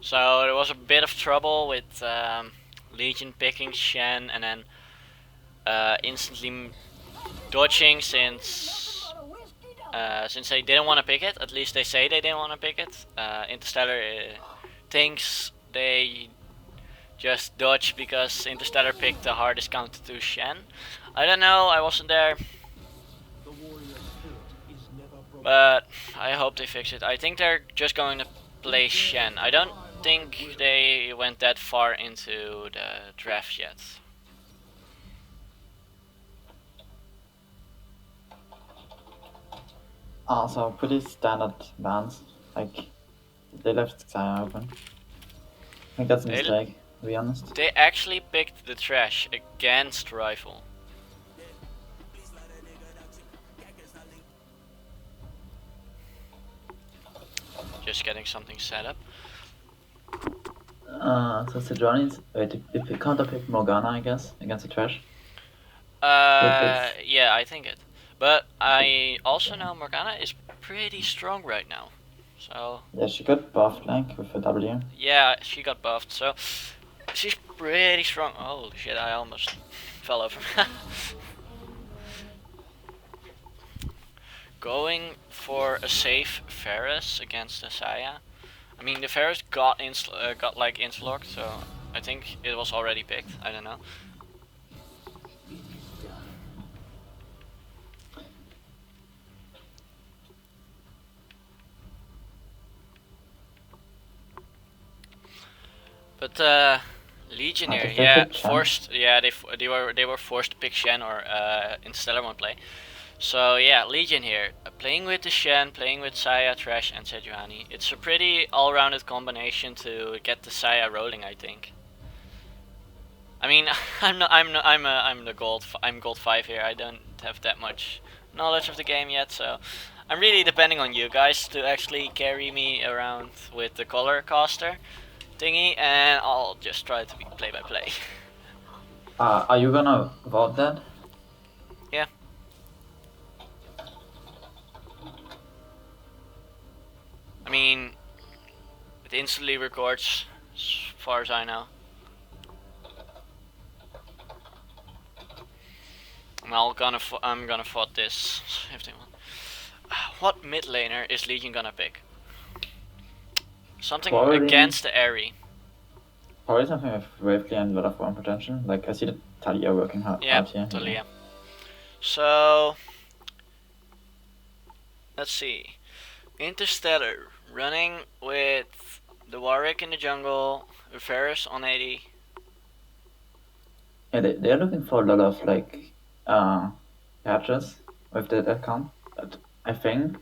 So there was a bit of trouble with Legion picking Shen and then instantly dodging since they didn't want to pick it. At least they say they didn't want to pick it. Interstellar thinks they just dodge because Interstellar picked the hardest counter to Shen. I don't know, I wasn't there, but I hope they fix it. I think they're just going to play Shen. I don't think they went that far into the draft yet. Also, pretty standard bans. Like, they left Xayah open. I think that's a mistake, to be honest. They actually picked the trash against Rifle. Just getting something set up. So Sejuani's. Wait, if you counterpick Morgana, I guess, against the trash. Yeah, I think it. But I also know Morgana is pretty strong right now. So. Yeah, she got buffed, like, with a W. Yeah, she got buffed, so she's pretty strong. Holy shit, I almost fell over. Going for a safe Ferris against the Saya. I mean, the Ferris got like insta-locked, so I think it was already picked. I don't know. But Legionnaire, yeah, forced. Yeah, they were forced to pick Shen or Interstellar won't play. So yeah, Legion here, playing with the Shen, playing with Saya, Trash, and Sejuani. It's a pretty all-rounded combination to get the Saya rolling, I think. I mean, I'm gold 5 here. I don't have that much knowledge of the game yet, so I'm really depending on you guys to actually carry me around with the color caster thingy, and I'll just try to be play by play. Are you gonna vote that? Yeah. I mean, it instantly records, as far as I know. I'm gonna fight this if they want. What mid laner is Legion gonna pick? Something probably against the Airy. Probably something with Waveplay and a lot of one potential. Like, I see the Talia working hard here. Yeah, Talia. So, let's see. Interstellar running with the Warwick in the jungle, Ferris on 80. Yeah, they're looking for a lot of, like, patches with that account. But I think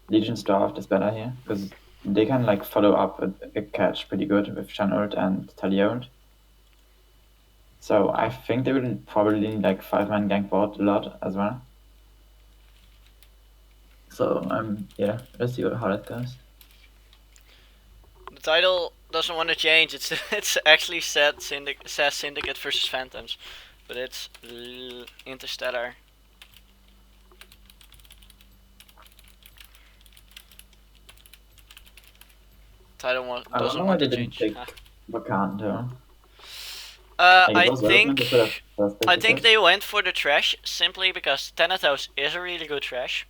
Legion's draft is better here, because they can, like, follow up a catch pretty good with Shen ult and Talia ult. So I think they will probably need, like, 5-man gank board a lot as well. So yeah, let's see how that goes. The title doesn't want to change. It's actually says Syndicate versus Phantoms, but it's Interstellar. Title doesn't want to change. Vacanto. I think they went for the trash simply because Thanatos is a really good trash.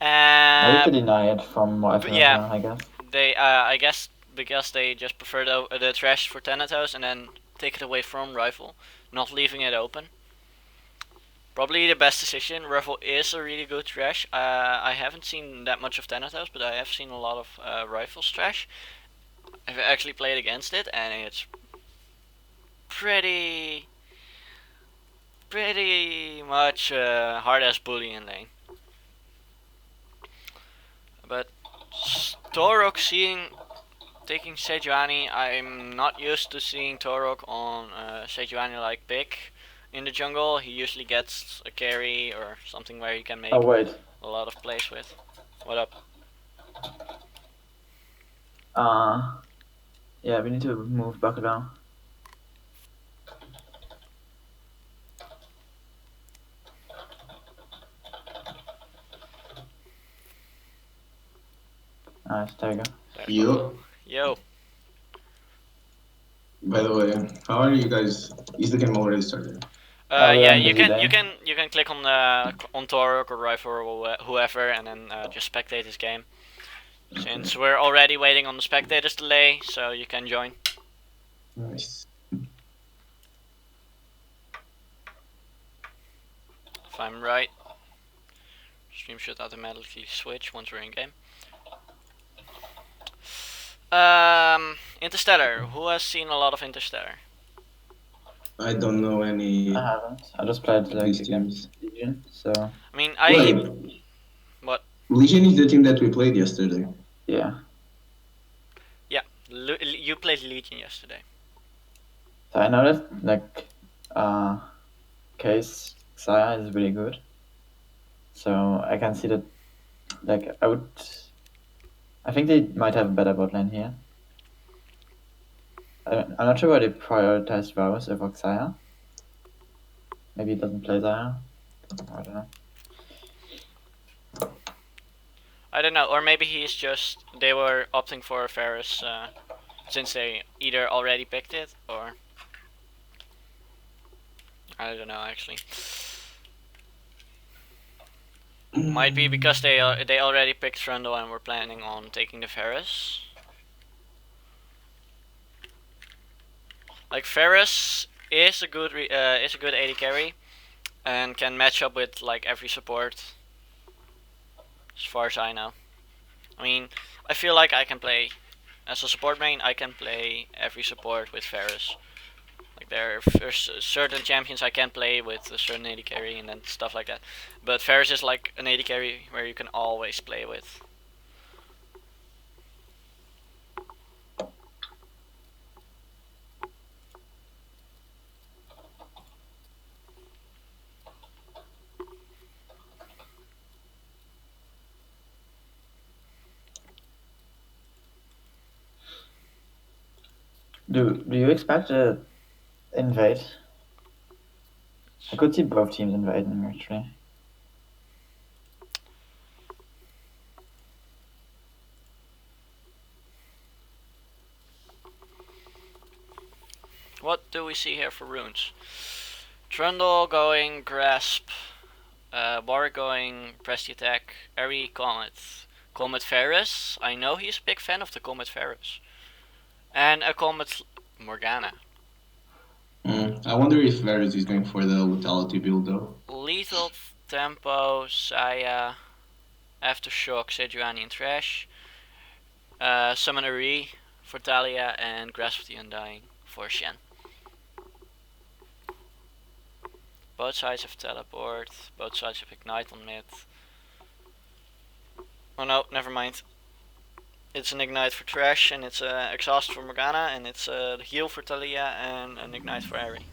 Maybe to deny it from what yeah, I guess. I guess because they just prefer the trash for Thanatos and then take it away from Rifle, not leaving it open. Probably the best decision. Rifle is a really good trash. I haven't seen that much of Thanatos, but I have seen a lot of Rifle's trash. I've actually played against it, and it's pretty much hard as bully in lane. But Torok taking Sejuani, I'm not used to seeing Torok on Sejuani like pick in the jungle. He usually gets a carry or something where he can make a lot of plays with. What up? Yeah, we need to move Bacalao. Nice, there you go. There we go. Yo, Yo. by the way, how are you guys? Is the game already started? We're Yeah, on you busy can day. click on Torok or Rifle or whoever, and then just spectate this game. Since we're already waiting on the spectators delay, so you can join. Nice. If I'm right, stream should automatically switch once we're in game. Interstellar. Who has seen a lot of Interstellar? I don't know any I haven't. I just played like these against teams. Legion, so I mean, Wait, what? Legion is the team that we played yesterday. yeah. Yeah, you played Legion yesterday. So I know that like Case Xayah is really good. So I can see that like I think they might have a better bot lane here. I'm not sure why they prioritized Varus over Xayah. Maybe he doesn't play Xayah. I don't know. I don't know, or maybe they were opting for Ferris since they either already picked it or I don't know actually. Might be because they already picked Trundle and were planning on taking the Ferris. Like Ferris is a good AD carry and can match up with like every support. As far as I know. I mean, I feel like I can play as a support main. I can play every support with Ferris. Like there are certain champions I can play with a certain AD carry and then stuff like that. But Ferris is like an AD carry where you can always play with. Do you expect to invade? I could see both teams invading actually. What do we see here for runes? Trundle going Grasp, Warwick going Press the Attack, Airy Comet, Comet Ferris. I know he's a big fan of the Comet Ferris. And a Comet Morgana. I wonder if Varus is going for the Lethality build though. Lethal Tempo, Saya, Aftershock, Sejuani and Trash. Summon Ari for Talia and Grasp of the Undying for Shen. Both sides have Teleport, both sides have Ignite on mid. Oh no, never mind. It's an Ignite for Trash and it's Exhaust for Morgana and it's a Heal for Talia and an Ignite for Ari.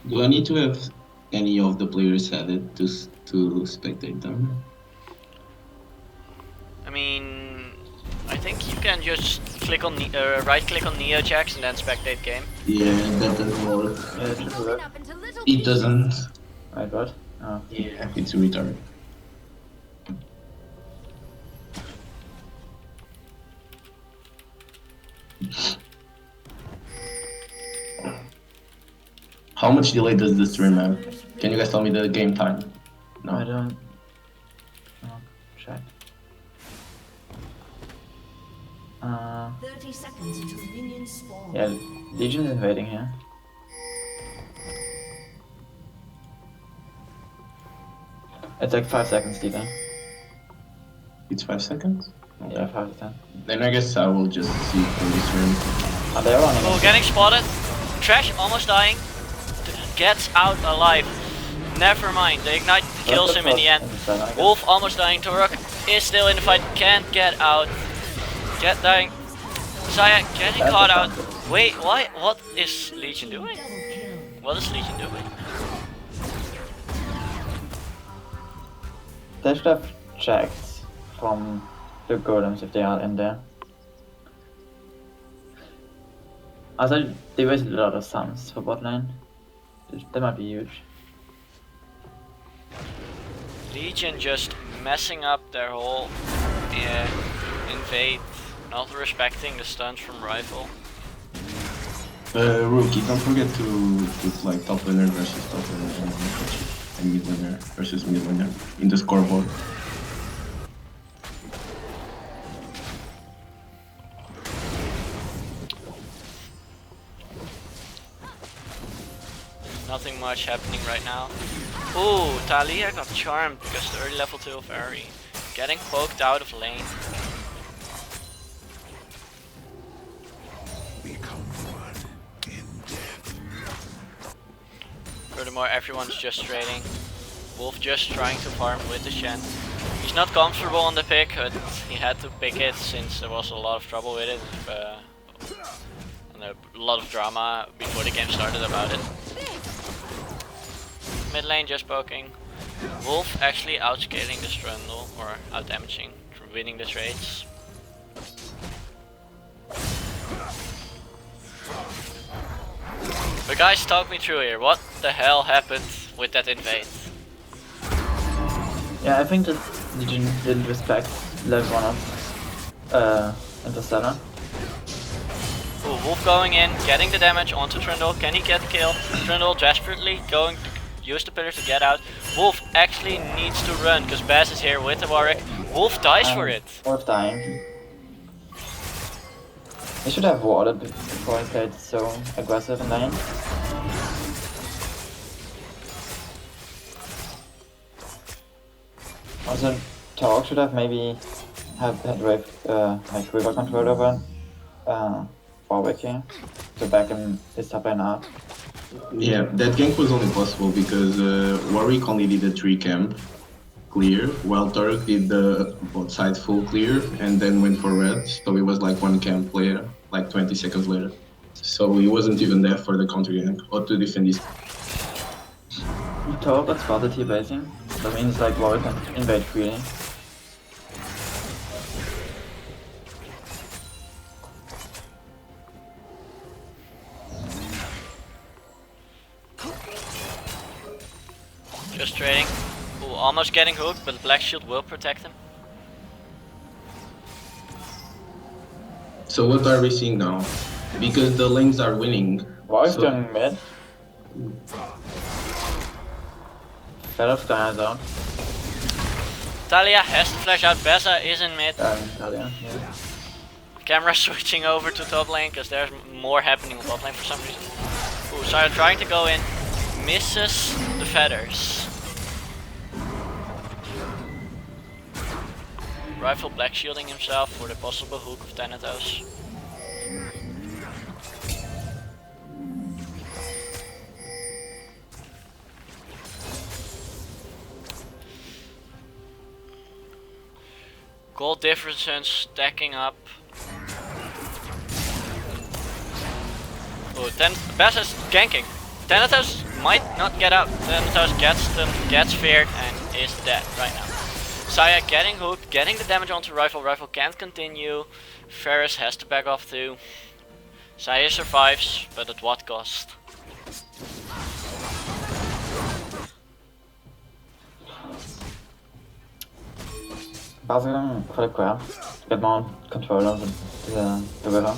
Do I need to have any of the players added to spectate them? I mean, I think you can just click on right click on Neo Jacks and then spectate game. Yeah, that doesn't work. Yeah, it should work. It doesn't. Wait, what? Oh. Yeah, it's a retard. How much delay does the stream have? Can you guys tell me the game time? No. I don't. Oh, check. 30 seconds until the minions spawn. Yeah, Legion is invading here. It's like 5 seconds delay. It's 5 seconds? Yeah, 5 to 10. Then I guess I will just see from the stream. Oh, they're running. Oh, getting spotted. Trash almost dying. Gets out alive. Never mind, the Ignite kills him in the end. Wolf almost dying. Torok is still in the fight. Can't get out. Jet dying. Saya getting caught out. Wait, why? What is Legion doing? What is Legion doing? They should have checked from the golems if they are in there. Also, they wasted a lot of sums for bot lane. That might be huge. Legion just messing up their whole invade, not respecting the stuns from rifle. Rookie, don't forget to put like top laner versus top laner and mid laner versus mid laner in the scoreboard. Nothing much happening right now. Ooh, Talia got charmed because the early level 2 of Ari. Getting poked out of lane. Furthermore, everyone's just trading. Wolf just trying to farm with the Shen. He's not comfortable on the pick, but he had to pick it since there was a lot of trouble with it. And a lot of drama before the game started about it. Mid lane just poking. Wolf actually outscaling the Strundle, or outdamaging, winning the trades. But guys, talk me through here. What the hell happened with that invade? Yeah, I think that Legion didn't respect level 1 of Interstellar. Ooh, Wolf going in, getting the damage onto Trundle. Can he get the kill? Trundle desperately going to use the pillar to get out. Wolf actually needs to run because Baz is here with the Warwick. Wolf dies for it. Wolf dying. He should have warded before he played so aggressive in lane. Also, Torque should have maybe had wave, like river control over Warwick here to back him his top lane up. Yeah, that gank was only possible because Warwick only did a 3 camp clear, while Turk did the bot side full clear and then went for red, so it was like 1 camp later, like 20 seconds later. So he wasn't even there for the counter gank or to defend his. Torque got spotted here basing. That means like Warwick can invade freely. Just trading. Ooh, almost getting hooked, but Black Shield will protect him. So what are we seeing now? Because the lanes are winning. Warwick's so going mid. Feather's gonna zone. Talia has to flash out. Beza is in mid. Talia, yeah. Camera switching over to top lane because there's more happening on top lane for some reason. Ooh, Saya trying to go in. Misses the feathers. Rifle black shielding himself for the possible hook of Thanatos. Gold differences stacking up. Oh, Baz is ganking. Thanatos might not get out. Thanatos gets them, gets feared, and is dead right now. Saya getting hooked, getting the damage onto Rifle. Rifle can't continue. Ferris has to back off too. Saya survives, but at what cost? Baz going for the grab to get more control over the river on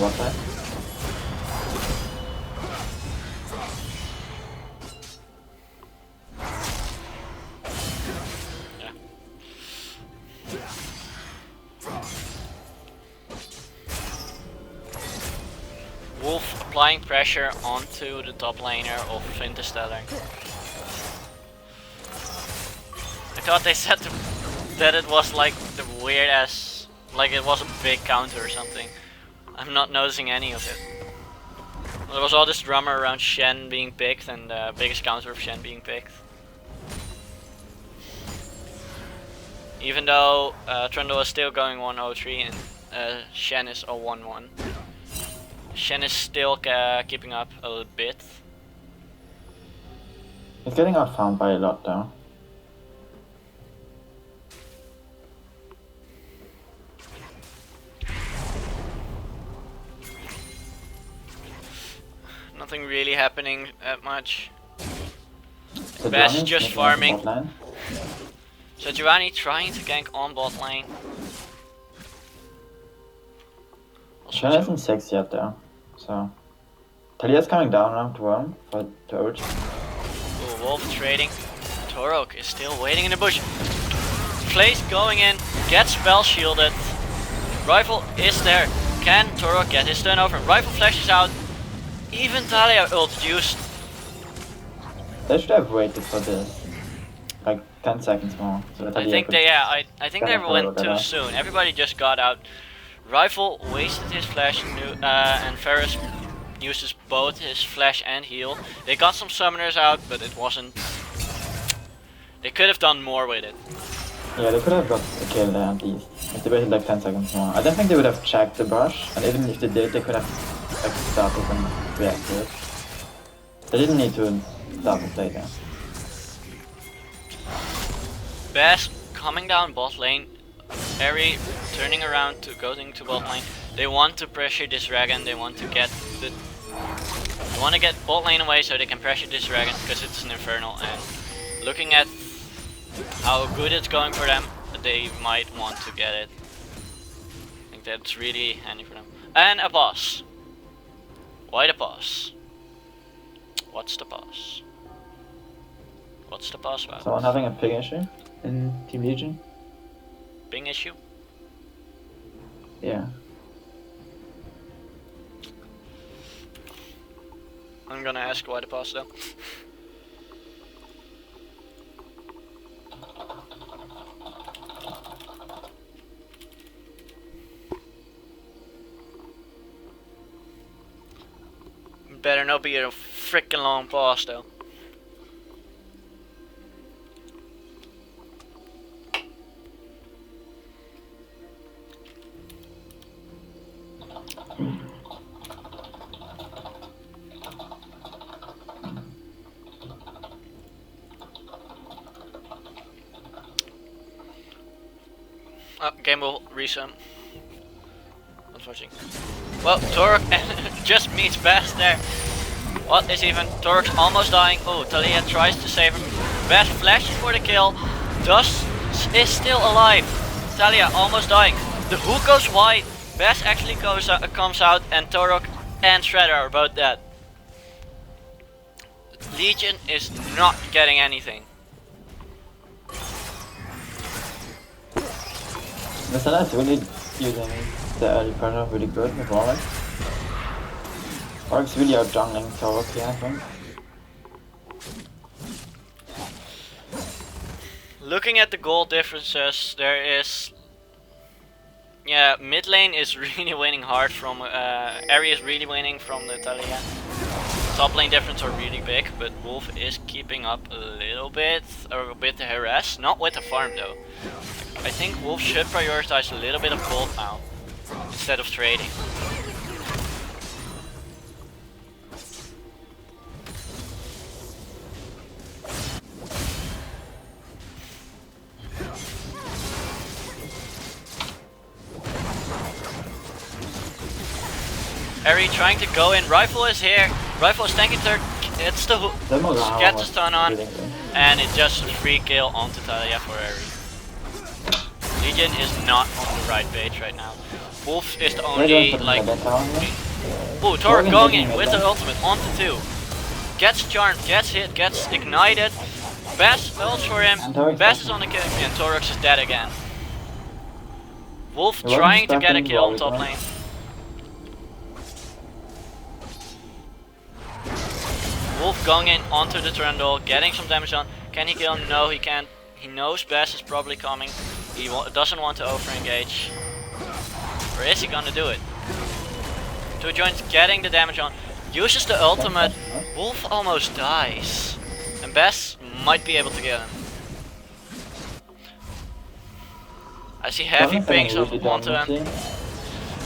what side. Wolf applying pressure onto the top laner of Interstellar. I thought they said that it was like the weird ass, like it was a big counter or something. I'm not noticing any of it. There was all this drama around Shen being picked and the biggest counter of Shen being picked. Even though Trundle is still going 103 and Shen is 011. Shen is still keeping up a little bit. He's getting outfarmed by a lot though. nothing really happening that much. So Bass Giovanni's just making farming. bot lane. So Giovanni trying to gank on bot lane. Shen isn't 6 yet though, so Talia's coming down now to him to urge. Ooh, Wolf trading. Torok is still waiting in the bush. Flays going in, gets spell shielded. Rifle is there. Can Torok get his turnover? Rifle flashes out. Even Talia ult used. They should have waited for this, like 10 seconds more, so that I Talia think could. they I think they Kinda went follow that too up. soon. Everybody just got out. Rifle wasted his flash, and Ferris uses both his flash and heal. They got some summoners out, but it wasn't. They could have done more with it. Yeah, they could have got a kill there at least. If they waited like 10 seconds more. I don't think they would have checked the brush, and even if they did, they could have like started and reacted. They didn't need to start the play there. Bass coming down bot lane. Harry turning around to going to bot lane. They want to pressure this dragon. They want to get the. They want to get bot lane away so they can pressure this dragon because it's an infernal. And looking at how good it's going for them, they might want to get it. I think that's really handy for them. And a boss. Why the boss? What's the boss? What's the boss about? Someone having a ping issue in Team Legion? Bing issue? Yeah. I'm gonna ask why the boss though. Better not be a freaking long pause though. Game will resume. Unfortunately. Well, Torok just meets Bass there. What is even? Torok's almost dying. Oh, Talia tries to save him. Bass flashes for the kill. Is still alive. Talia almost dying. The hook goes wide. Bass actually comes out, and Torok and Shredder are both dead. Legion is not getting anything. Messala is really using the early pressure really good with Warwick. Warwick's really out jungling Torok here, I think. Looking at the gold differences, there is. Yeah, mid lane is really winning hard from. Ari is really winning from the Talia. Top lane difference are really big, but Wolf is keeping up a little bit, or with the harass, not with the farm though. I think Wolf should prioritize a little bit of gold now, instead of trading. Harry trying to go in, Rifle is here, Rifle is tanking third, it's the hook, gets the stun on, and it just free kill onto Talia for Harry. Legion is not on the right page right now. Wolf is the only like. Oh, Torok going in with the ultimate onto 2. Gets charmed, gets hit, gets ignited. Bass ults for him. Bass is on the kill, and Torok is dead again. Wolf trying to get a kill on top lane. Wolf going in onto the Trundle, getting some damage on. Can he kill him? No, he can't. He knows Bass is probably coming. He doesn't want to over-engage. Or is he gonna do it? 2 joints getting the damage on. Uses the ultimate. Wolf almost dies. And Bass might be able to get him. I see heavy pings onto him.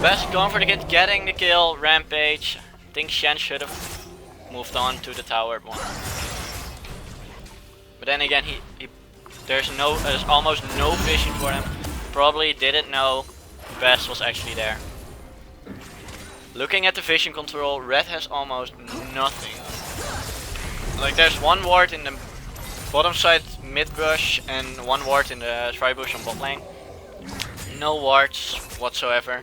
Bass going for the hit, getting the kill. Rampage. I think Shen should have moved on to the tower one. But then again, there's almost no vision for him. Probably didn't know Bass was actually there. Looking at the vision control, red has almost nothing. Like there's one ward in the bottom side mid bush and one ward in the tri bush on bot lane. No wards whatsoever.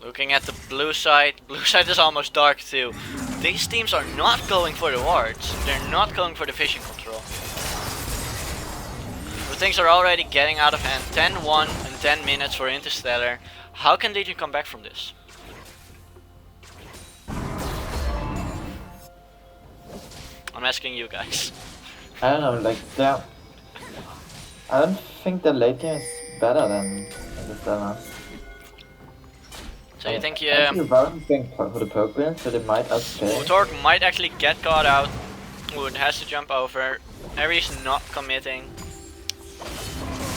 Looking at the blue side is almost dark too. These teams are not going for the wards, they're not going for the vision control. But things are already getting out of hand. 10-1 and 10 minutes for Interstellar. How can Legion come back from this? I'm asking you guys. I don't know, like they're... I don't think the late game is better than Interstellar. So you think Actually, Varus going for the poke win, so they might outplay. Torque might actually get caught out. Wood has to jump over. Aries not committing.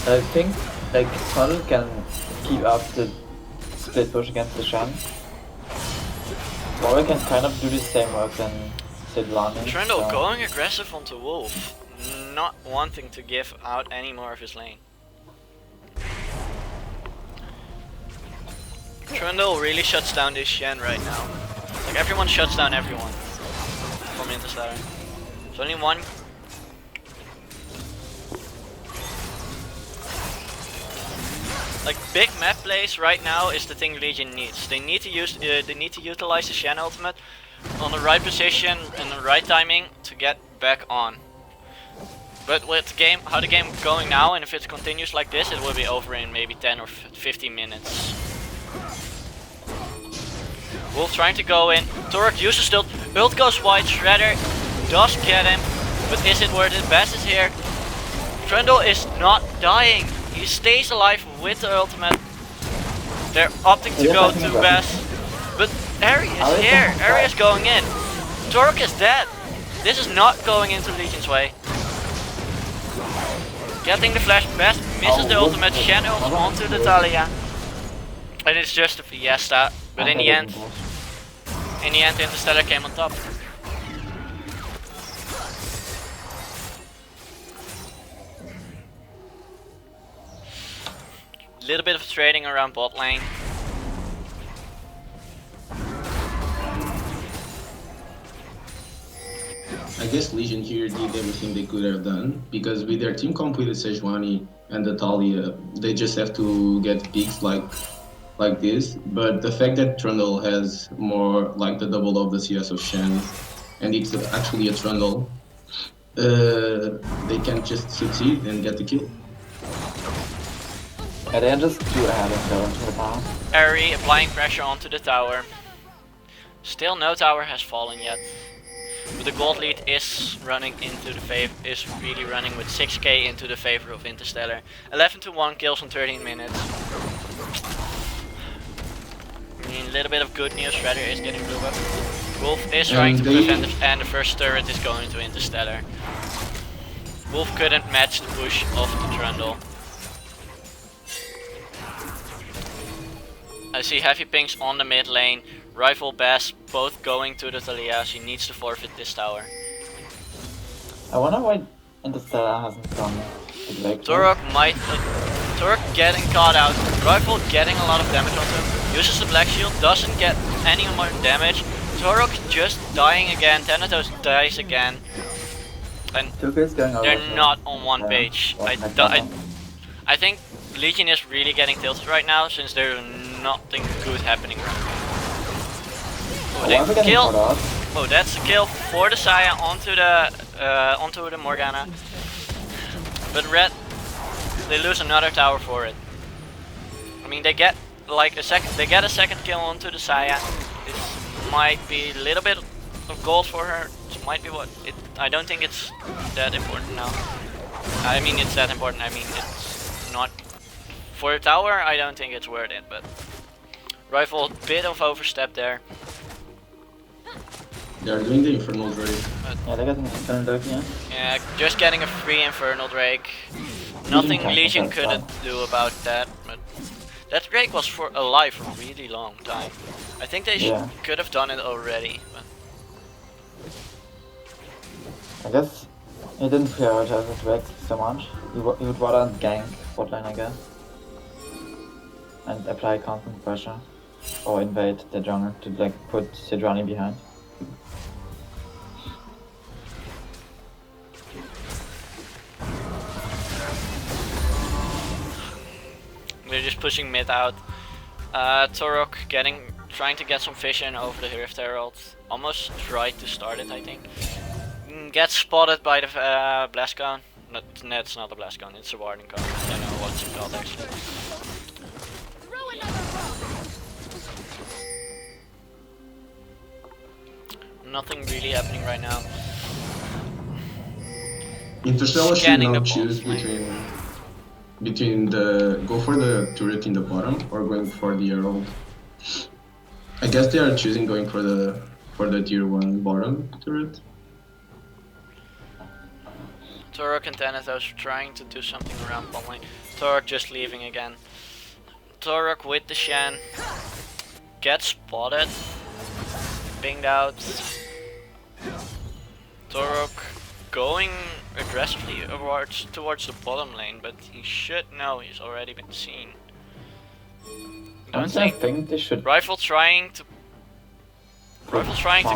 I think like Tunnel can keep up the split push against the Shen. Or we can kind of do the same work than Sidlani. Trundle going aggressive onto Wolf, not wanting to give out any more of his lane. Trundle really shuts down this Shen right now. Like everyone shuts down everyone from Interstellar. There's only one. Like big map plays right now is the thing Legion needs. They need to utilize the Shen ultimate on the right position and the right timing to get back on. But with the game, how the game going now, and if it continues like this, it will be over in maybe 10 or 15 minutes. Wolf trying to go in. Torque uses still. Ult goes wide. Shredder does get him, but is it worth it? Bass is here. Trundle is not dying. He stays alive with the ultimate. They're opting to go to Bass, but Ari is here. Ari is going in. Torque is dead. This is not going into Legion's way. Getting the flash. Bass misses the ultimate. Shen ults onto the Talia, and it's just a fiesta. But in the end, Interstellar came on top. Little bit of trading around bot lane. I guess Legion here did everything they could have done, because with their team comp with the Sejuani and the Talia, they just have to get picks like this. But the fact that Trundle has more like the double of the CS of Shen, and it's actually a Trundle, they can just succeed and get the kill. Yeah, they're just too ahead and go into the path. Ari applying pressure onto the tower. Still no tower has fallen yet. But the gold lead is running into the favor, is really running with 6k into the favor of Interstellar. 11-1 kills in 13 minutes. I mean, a little bit of good news, Shredder is getting blue up. Wolf is trying to prevent it, and the first turret is going to Interstellar. Wolf couldn't match the push of the Trundle. I see heavy pings on the mid lane. Rifle Bass both going to the Talia. She needs to forfeit this tower. I wonder why Interstellar hasn't done the break. Turok might... Turok getting caught out. Rifle getting a lot of damage onto him. Uses the black shield, doesn't get any more damage. Turok just dying again. Thanatos dies again. And they're not on one page. I think Legion is really getting tilted right now, since there's nothing good happening around. Oh, they kill. Oh, that's a kill for the Saya onto the Morgana. But red, they lose another tower for it. I mean, they get like a second kill onto the Saya. This might be a little bit of gold for her. It might be what it. I don't think it's that important now. I mean, it's that important. I mean, it's not for a tower. I don't think it's worth it. But Rifle, bit of overstep there. They're doing the Infernal Drake. Yeah, they're getting Infernal Drake, yeah. Yeah, just getting a free Infernal Drake. Nothing Legion couldn't do about that. But that Drake was alive for a really long time. I think they could have done it already. But I guess he didn't prioritize the Drake so much. He would rather gank bot lane, I guess. And apply constant pressure. or invade the jungle to like put Sejuani behind. They're just pushing mid out. Torok trying to get some vision over the Rift Herald. Almost tried to start it, I think. Gets spotted by the blast cone. No, it's not a blast cone, it's a warding cone. I don't know what's it called actually. Nothing really happening right now. Interstellar should Scanning now the choose between the go for the turret in the bottom or going for the herald. I guess they are choosing going for the tier 1 bottom turret. Torok and Thanatos trying to do something around bot lane. Torok just leaving again. Torok with the Shen. Gets spotted. Pinged out. Torok going aggressively towards the bottom lane, but he should know he's already been seen. I think they should. Rifle trying to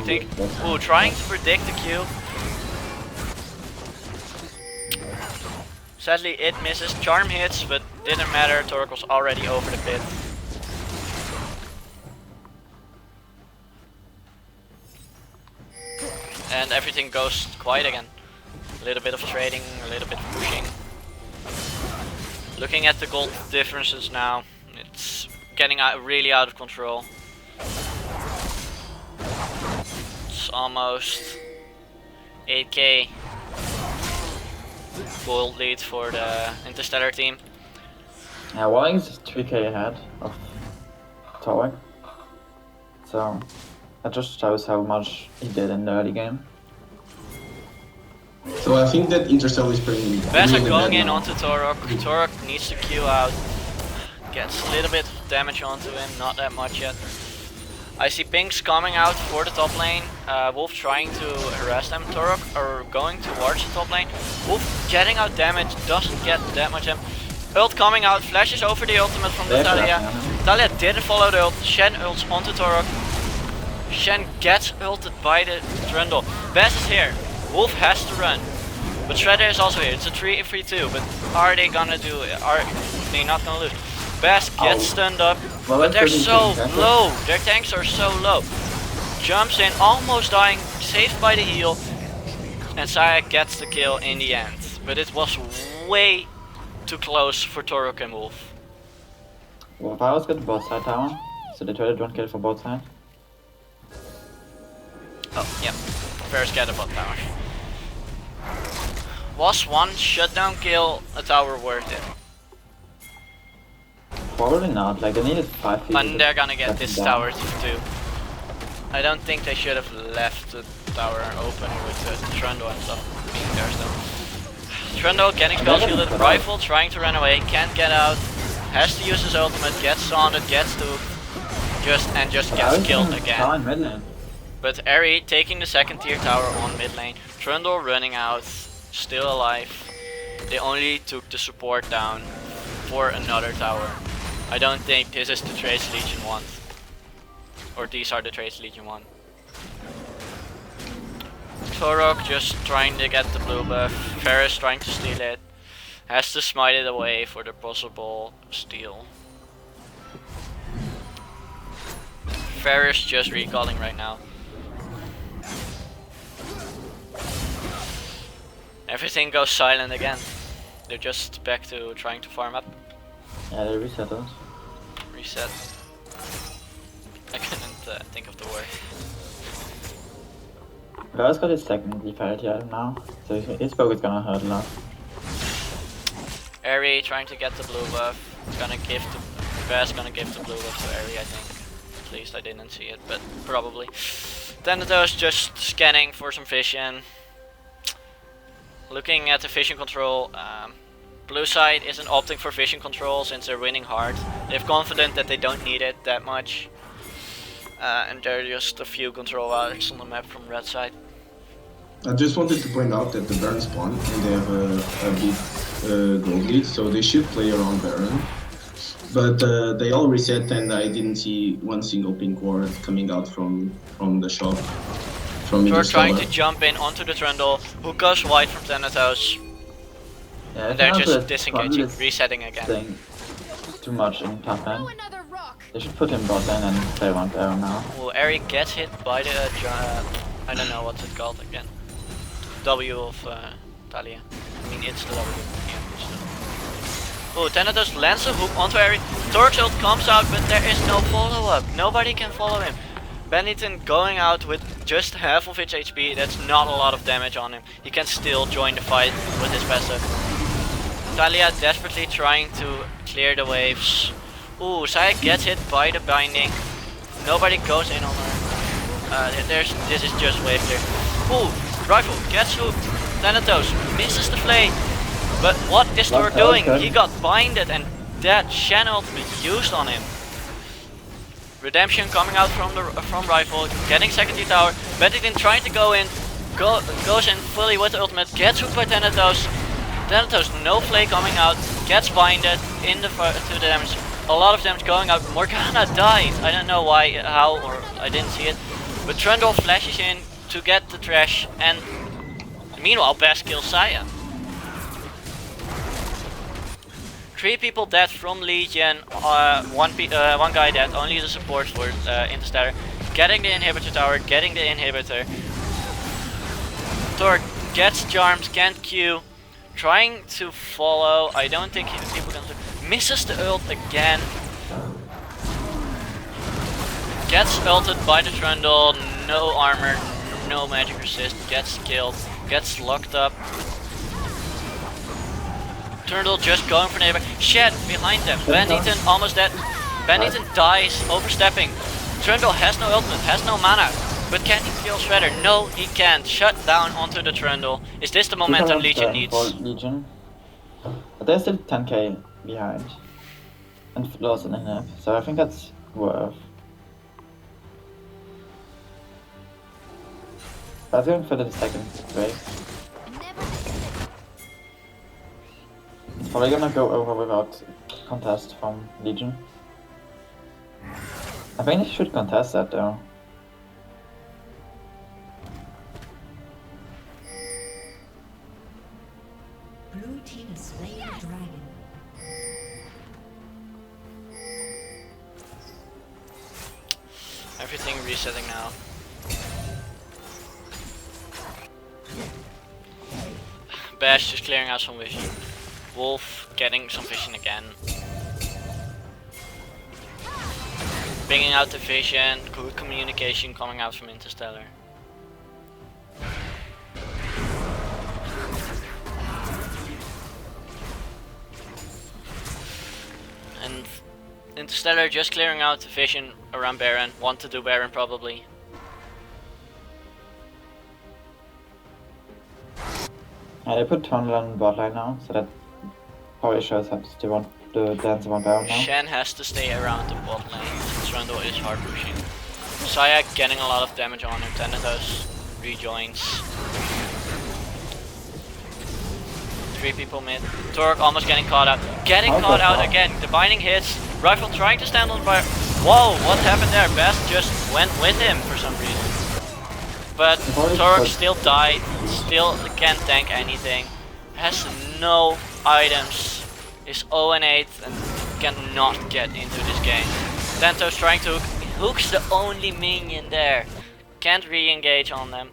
think. Ooh, trying to predict the Q. Sadly, it misses. Charm hits, but didn't matter. Torok was already over the pit. And everything goes quiet again. A little bit of trading, a little bit of pushing. Looking at the gold differences now, it's getting really out of control. It's almost 8k gold lead for the Interstellar team. Yeah, Walling is 3k ahead of Torek. So that just shows how much he did in the early game. So I think that Interstellar is pretty Baz are really going bad in now. onto Torok. Torok needs to Q out. Gets a little bit of damage onto him, not that much yet. I see pinks coming out for the top lane. Wolf trying to harass them. Torok are going towards the top lane. Wolf getting out damage, doesn't get that much damage. Ult coming out, flashes over the ultimate from the Talia. Talia didn't follow the ult. Shen ults onto Torok. Shen gets ulted by the Trundle. Baz is here. Wolf has to run. But Shredder is also here. It's a 3v2, but are they gonna do it? Are they not gonna lose? Baz gets stunned up, Well, but they're that's so pretty good. low. Their tanks are so low. Jumps in, almost dying, saved by the heal. And Saya gets the kill in the end. But it was way too close for Torok and Wolf. Well, Varus got the bot side tower, so they traded 1 kill for bot side. Oh, yeah. First get a bot tower. Was one shutdown kill a tower worth it? Probably not, like they needed 5 people. And they're gonna get to this down. tower too. I don't think they should have left the tower open with the Trundle and stuff being there still. Trundle getting spell shielded, rifle trying to run away, can't get out, has to use his ultimate, gets taunted, gets to just gets killed again. Mid lane. But Eri taking the second tier tower on mid lane, Trundle running out, still alive. They only took the support down for another tower. I don't think this is the trades Legion wants. Or these are the trades Legion want. Torok just trying to get the blue buff. Ferris trying to steal it. Has to smite it away for the possible steal. Ferris just recalling right now. Everything goes silent again. They're just back to trying to farm up. Yeah, they reset us. Reset. I couldn't think of the word. Varus got his second lethality item now, so his poke is gonna hurt a lot. Eri trying to get the blue buff. Gonna give the Baz gonna give the blue buff to Eri, I think. At least I didn't see it, but probably. Thanatos just scanning for some vision. Looking at the vision control, blue side isn't opting for vision control since they're winning hard. They're confident that they don't need it that much. And there are just a few control arcs on the map from red side. I just wanted to point out that the Baron spawned and they have a big gold lead, so they should play around Baron. But they all reset, and I didn't see one single pink ward coming out from the shop from We're trying Interstellar. to jump in onto the Trundle, who goes wide from Thanatos, Yeah, and they're I just disengaging, resetting again. Staying too much in top Throw lane. another rock. They should put him bot lane and play one Baron now. Oh, Eric gets hit by the, I don't know what's it called again. W of Talia. I mean, it's the W. Yeah, still. Oh, Thanatos lands a hook onto Eric. Torx ult comes out, but there is no follow-up. Nobody can follow him. Bennington going out with just half of his HP, that's not a lot of damage on him. He can still join the fight with his passive. Talia desperately trying to clear the waves. Ooh, Saya gets hit by the binding. Nobody goes in on her. This is just wave clear. Ooh, rifle gets hooked. Thanatos misses the flay. But what is Thor doing? He got binded and that Shen ultimate used on him. Redemption coming out from rifle, getting second tier tower. Bennington trying to go in, goes in fully with the ultimate, gets hooked by Thanatos. Thanatos no flay coming out, gets binded in the to the damage. A lot of damage going out. Morgana died. I don't know why, how, or I didn't see it. But Trundle flashes in to get the trash, and meanwhile Bass kills Saya. 3 people dead from Legion, one guy dead, only the support for Interstellar. Getting the inhibitor tower, getting the inhibitor. Torque gets charms, can't Q. Trying to follow, I don't think people can. Misses the ult again. Gets ulted by the Trundle, no armor, no magic resist, gets killed, gets locked up. Trundle just going for neighbor. Shed behind them. Bennington almost dead. Bennington dies, overstepping. Trundle has no ultimate, has no mana. But can he kill Shredder? No, he can't. Shut down onto the Trundle. Is this the momentum Legion needs? Legion. But they're still 10k behind. And lost an inhib. So I think that's worth. I was going for the second wave. It's probably gonna go over without contest from Legion. I think they should contest that though. Blue team has slain the dragon. Everything resetting now. Bash just clearing out some vision. Wolf getting some vision again. Bringing out the vision, good communication coming out from Interstellar. And Interstellar just clearing out the vision around Baron, want to do Baron probably. Yeah, they put Tunnel on bot line now, so that probably shows that they want the dance on Baron now. Shen has to stay around the bot lane. Trundle is hard pushing. Saya getting a lot of damage on him. Thanatos rejoins. 3 people mid. Torque almost getting caught out. Getting caught out again. The binding hits. Rifle trying to stand on fire. Whoa, what happened there? Best just went with him for some reason. But Torque still died. Still can't tank anything. Has no items. Is 0-8 and cannot get into this game. Thanatos trying to hook. Hook's the only minion there. Can't re-engage on them.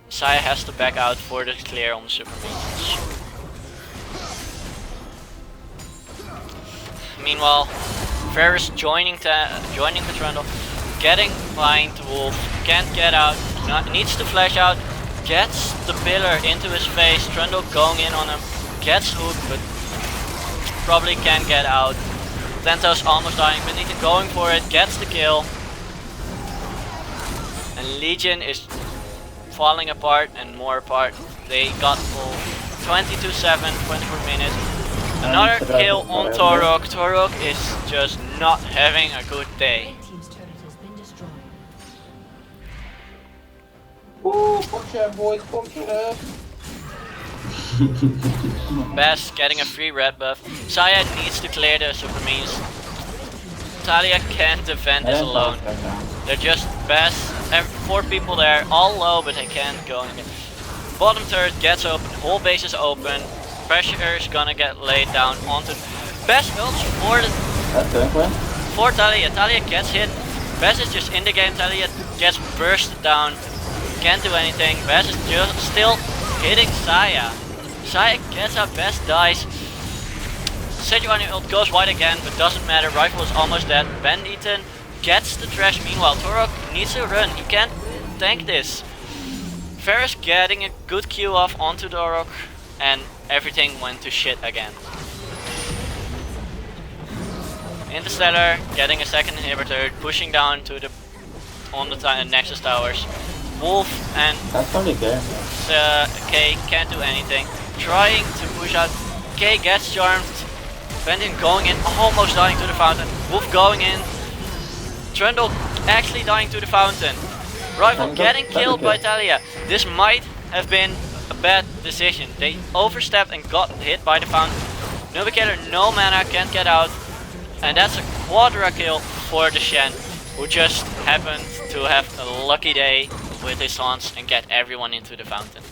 Saya has to back out for the clear on the super minions. Meanwhile, Ferris joining the Trundle, getting behind the Wolf, can't get out, needs to flash out, gets the pillar into his face, Trundle going in on him, gets hooked but probably can't get out. Thanatos almost dying, but Ethan going for it, gets the kill. And Legion is falling apart and more apart. They got full 22-7, 24 minutes. Another kill on Torok. Torok is just not having a good day. Red team's turret has been destroyed. Woo, fuck yeah boys, fuck yeah. Bass getting a free red buff. Saya needs to clear the super means. Talia can't defend this alone. They're just Bass, 4 people there, all low, but they can't go again. Bottom turret gets open, whole base is open. Pressure is gonna get laid down onto Bass ults for the That's going for it. for Talia. Talia gets hit. Bass is just in the game. Talia gets bursted down. Can't do anything. Bass is just still hitting Saya. Saya gets up. Bass dies. Sejuani ult goes wide again, but doesn't matter. Rifle is almost dead. Banditen gets the trash. Meanwhile, Torok needs to run. He can't tank this. Ferris getting a good Q off onto Torok, and everything went to shit again. Interstellar getting a second inhibitor, pushing down to the on the Nexus towers. Wolf and That's probably good. K can't do anything. Trying to push out. K gets charmed. Bandit going in, almost dying to the fountain. Wolf going in. Trundle actually dying to the fountain. Rival getting killed by Talia. This might have been a bad decision. They overstepped and got hit by the fountain. Nubicator, no mana, can't get out. And that's a quadra kill for the Shen, who just happened to have a lucky day with his taunts and get everyone into the fountain.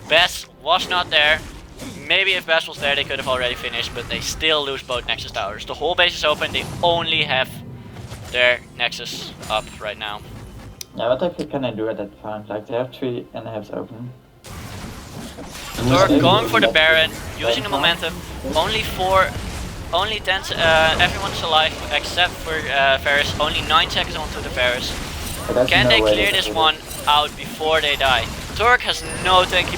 Bess was not there. Maybe if Bess was there they could have already finished, but they still lose both Nexus towers. The whole base is open, they only have their Nexus up right now. Yeah, what the heck can I do at that point? Like, they have 3 inhibs open. They're going for the Baron, using the momentum. Only 10, everyone is alive except for Ferris. Only 9 seconds onto the Ferris. Can they clear this one out before they die? Torque has no tanky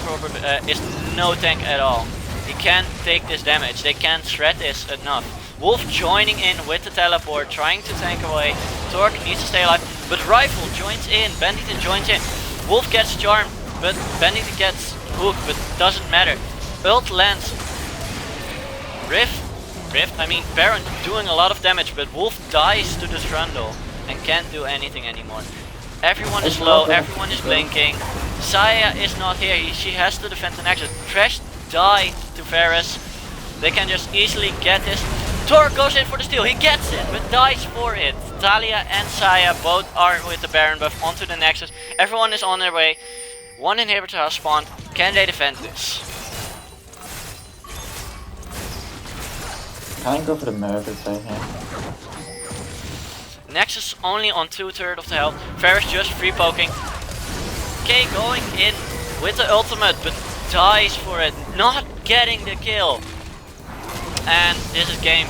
is no tank at all. He can't take this damage. They can't shred this enough. Wolf joining in with the teleport, trying to tank away. Torque needs to stay alive, but Rifle joins in. Bandit joins in. Wolf gets charmed, but Bandit gets hooked, but doesn't matter. Ult lands. Rift, I mean Baron doing a lot of damage, but Wolf dies to the Trundle and can't do anything anymore. Everyone is low, everyone is blinking. Saya is not here, she has to defend the Nexus. Trash died to Ferris. They can just easily get this. Tor goes in for the steal, he gets it, but dies for it. Talia and Saya both are with the Baron buff onto the Nexus. Everyone is on their way. 1 inhibitor has spawned. Can they defend this? Can I go for the miracles right here? Nexus only on 2/3 of the health. Ferris just free poking. K going in with the ultimate, but dies for it, not getting the kill. And this is game.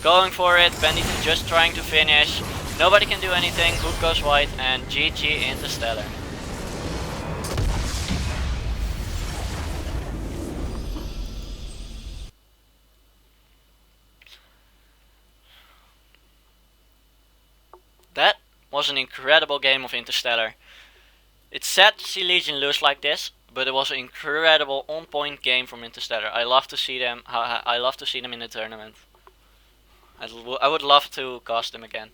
Going for it, Bandit just trying to finish. Nobody can do anything, Hook goes white, and GG Interstellar. That was an incredible game of Interstellar. It's sad to see Legion lose like this, but it was an incredible on-point game from Interstellar. I love to see them. I love to see them in the tournament. I would love to cast them again.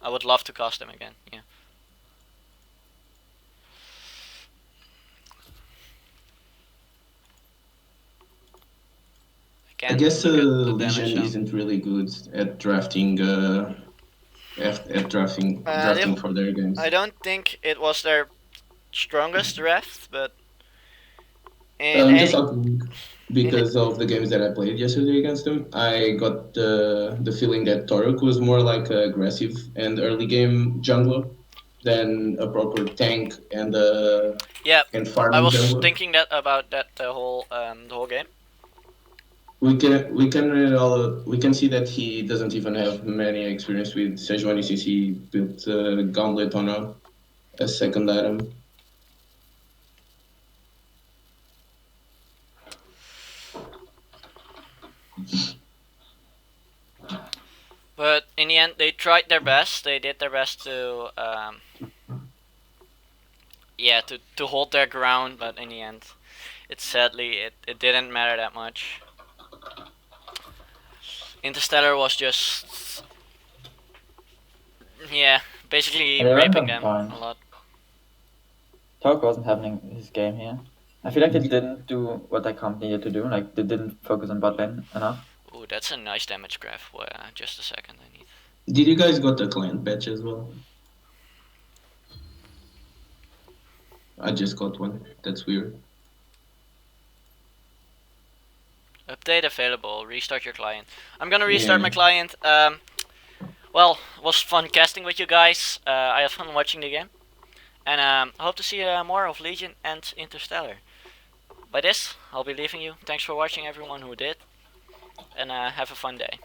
I would love to cast them again. Yeah. I guess Legion isn't really good at drafting. Drafting for their games. I don't think it was their strongest draft, but just talking because of the games that I played yesterday against them, I got the feeling that Toruk was more like an aggressive and early game jungler than a proper tank and farming. I was jungler. thinking that about that the whole game. We can see that he doesn't even have many experience with Sejuani since he built Gauntlet on a second item. But in the end, they tried their best. They did their best to to hold their ground. But in the end, it didn't matter that much. Interstellar was just basically raping them a lot. Talk wasn't having his game here. I feel like they didn't do what their comp needed to do. Like they didn't focus on bot lane enough. Ooh, that's a nice damage graph. Well, just a second, I need. Did you guys got the client patch as well? I just got one. That's weird. Update available. Restart your client. I'm gonna restart Yeah. my client. Well, it was fun casting with you guys. I had fun watching the game, and I hope to see more of Legion and Interstellar. By this, I'll be leaving you. Thanks for watching, everyone who did, and have a fun day.